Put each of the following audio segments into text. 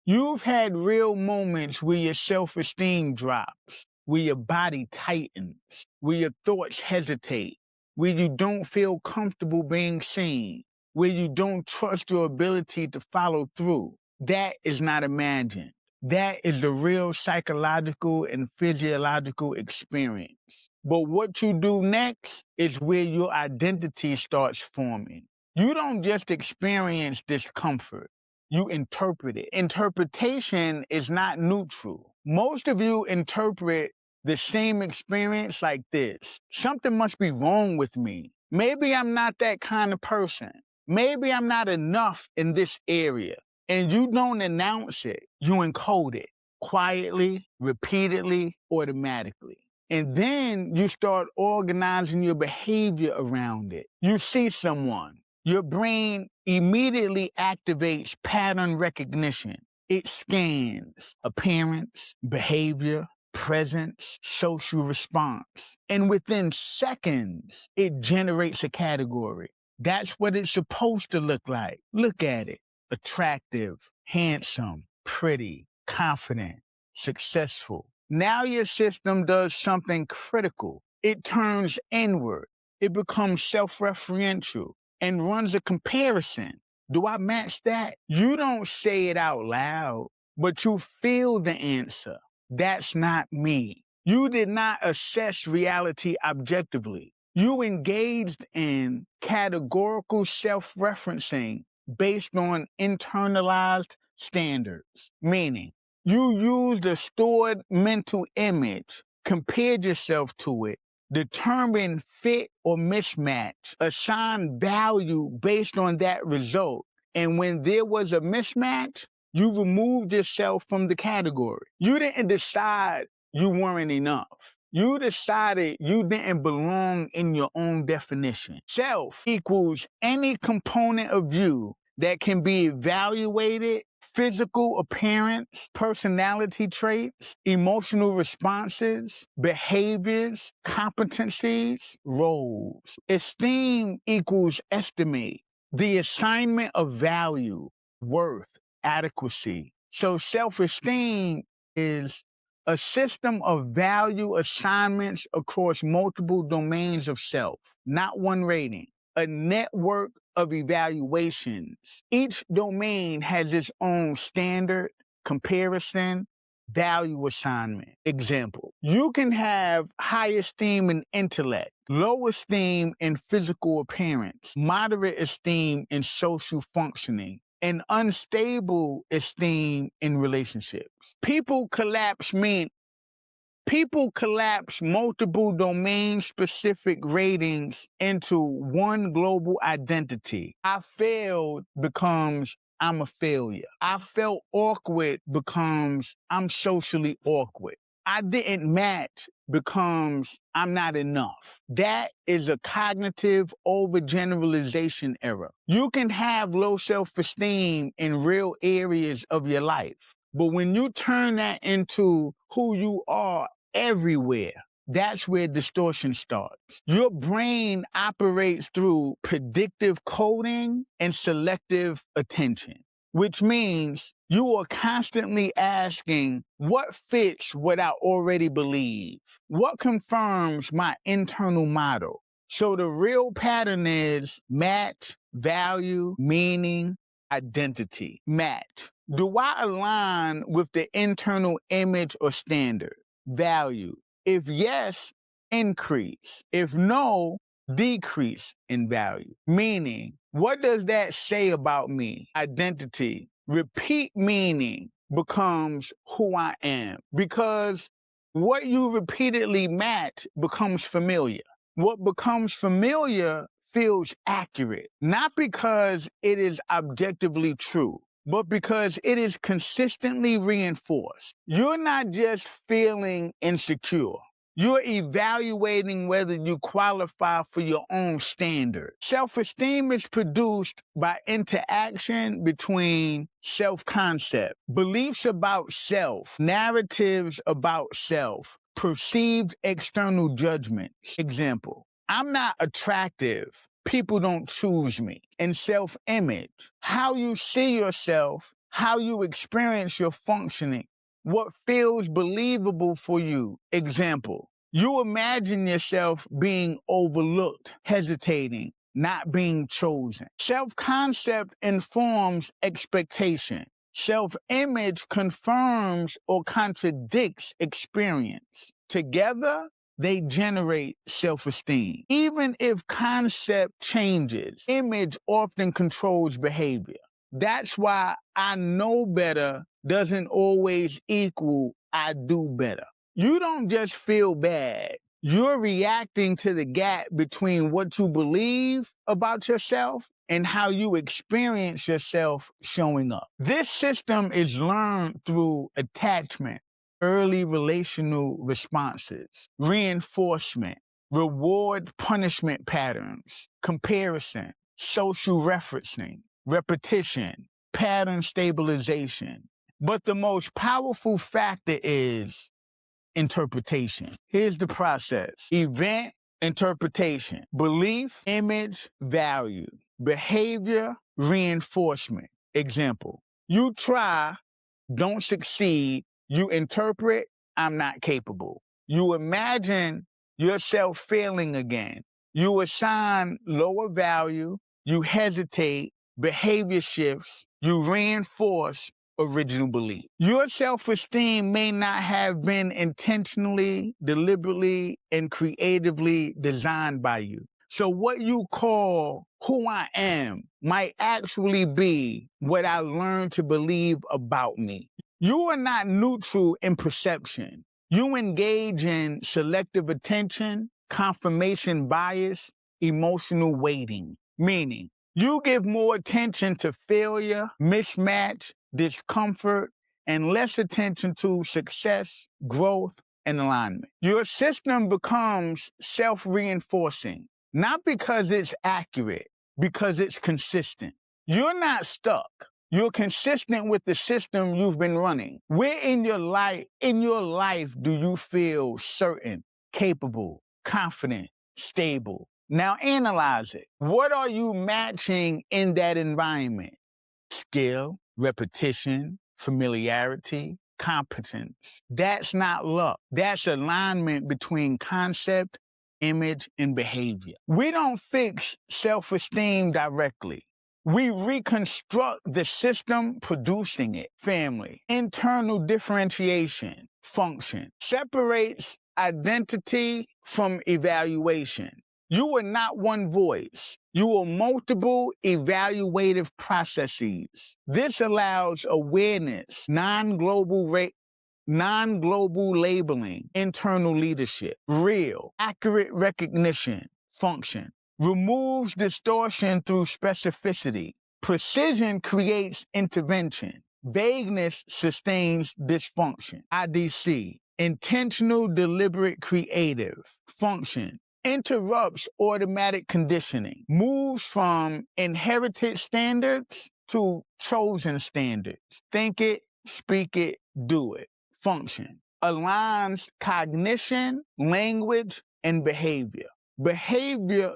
You've had real moments where your self-esteem drops, where your body tightens, where your thoughts hesitate, where you don't feel comfortable being seen, where you don't trust your ability to follow through. That is not imagined. That is the real psychological and physiological experience. But what you do next is where your identity starts forming. You don't just experience discomfort. You interpret it. Interpretation is not neutral. Most of you interpret the same experience like this. Something must be wrong with me. Maybe I'm not that kind of person. Maybe I'm not enough in this area. And you don't announce it. You encode it quietly, repeatedly, automatically. And then you start organizing your behavior around it. You see someone. Your brain immediately activates pattern recognition. It scans appearance, behavior, presence, social response. And within seconds, it generates a category. That's what it's supposed to look like. Look at it. Attractive, handsome, pretty, confident, successful. Now your system does something critical. It turns inward. It becomes self-referential and runs a comparison. Do I match that? You don't say it out loud, but you feel the answer. That's not me. You did not assess reality objectively. You engaged in categorical self-referencing based on internalized standards, meaning you used a stored mental image, compared yourself to it, determine fit or mismatch, assign value based on that result. And when there was a mismatch, you removed yourself from the category. You didn't decide you weren't enough. You decided you didn't belong in your own definition. Self equals any component of you that can be evaluated: physical appearance, personality traits, emotional responses, behaviors, competencies, roles. Esteem equals estimate, the assignment of value, worth, adequacy. So self-esteem is a system of value assignments across multiple domains of self, not one rating. A network of evaluations. Each domain has its own standard, comparison, value assignment. Example, you can have high esteem in intellect, low esteem in physical appearance, moderate esteem in social functioning, and unstable esteem in relationships. People collapse multiple domain-specific ratings into one global identity. I failed becomes I'm a failure. I felt awkward becomes I'm socially awkward. I didn't match becomes I'm not enough. That is a cognitive overgeneralization error. You can have low self-esteem in real areas of your life, but when you turn that into who you are everywhere, that's where distortion starts. Your brain operates through predictive coding and selective attention, which means you are constantly asking, what fits what I already believe? What confirms my internal model? So the real pattern is match, value, meaning, identity. Match. Do I align with the internal image or standard? Value. If yes, increase. If no, decrease in value. Meaning, what does that say about me? Identity. Repeat meaning becomes who I am, because what you repeatedly match becomes familiar. What becomes familiar feels accurate, not because it is objectively true, but because it is consistently reinforced. You're not just feeling insecure. You're evaluating whether you qualify for your own standard. Self-esteem is produced by interaction between self-concept, beliefs about self, narratives about self, perceived external judgments. Example, I'm not attractive. People don't choose me. And self-image, how you see yourself how you experience your functioning, what feels believable for you. Example, you imagine yourself being overlooked, hesitating, not being chosen. Self-concept informs expectation. Self-image confirms or contradicts experience. Together, they generate self-esteem. Even if concept changes, image often controls behavior. That's why I know better doesn't always equal I do better. You don't just feel bad. You're reacting to the gap between what you believe about yourself and how you experience yourself showing up. This system is learned through attachment, early relational responses, reinforcement, reward punishment patterns, comparison, social referencing, repetition, pattern stabilization. But the most powerful factor is interpretation. Here's the process: event, interpretation, belief, image, value, behavior, reinforcement. Example, you try, don't succeed, you interpret, I'm not capable. You imagine yourself failing again. You assign lower value, you hesitate, behavior shifts, you reinforce original belief. Your self-esteem may not have been intentionally, deliberately, and creatively designed by you. So what you call who I am might actually be what I learned to believe about me. You are not neutral in perception. You engage in selective attention, confirmation bias, emotional weighting, meaning you give more attention to failure, mismatch, discomfort, and less attention to success, growth, and alignment. Your system becomes self-reinforcing, not because it's accurate, because it's consistent. You're not stuck. You're consistent with the system you've been running. Where in your life do you feel certain, capable, confident, stable? Now analyze it. What are you matching in that environment? Skill, repetition, familiarity, competence. That's not luck. That's alignment between concept, image, and behavior. We don't fix self-esteem directly. We reconstruct the system producing it. Family, internal differentiation, function, separates identity from evaluation. You are not one voice. You are multiple evaluative processes. This allows awareness, non-global labeling, internal leadership, real, accurate recognition, function. Removes distortion through specificity. Precision creates intervention. Vagueness sustains dysfunction. IDC, intentional, deliberate, creative. Function, interrupts automatic conditioning. Moves from inherited standards to chosen standards. Think it, speak it, do it. Function, aligns cognition, language, and behavior. Behavior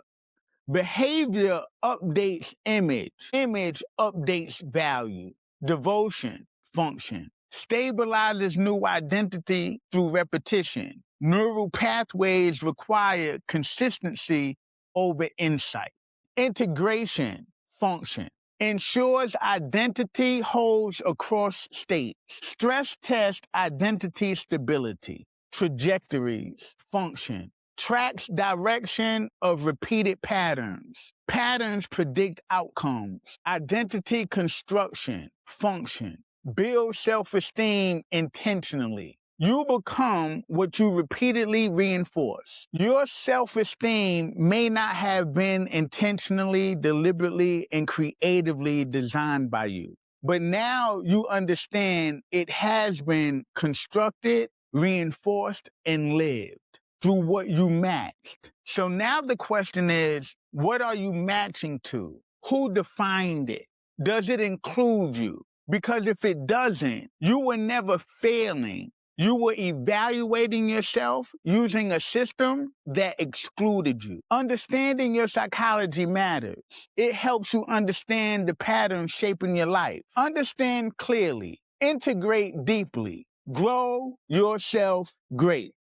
updates image. Image updates value. Devotion, function, stabilizes new identity through repetition. Neural pathways require consistency over insight. Integration, function, ensures identity holds across states. Stress test identity stability. Trajectories, function, tracks direction of repeated patterns. Patterns predict outcomes. Identity construction, function, build self-esteem intentionally. You become what you repeatedly reinforce. Your self-esteem may not have been intentionally, deliberately, and creatively designed by you, but now you understand it has been constructed, reinforced, and lived through what you matched. So now the question is, what are you matching to? Who defined it? Does it include you? Because if it doesn't, you were never failing. You were evaluating yourself using a system that excluded you. Understanding your psychology matters. It helps you understand the patterns shaping your life. Understand clearly. Integrate deeply. Grow yourself great.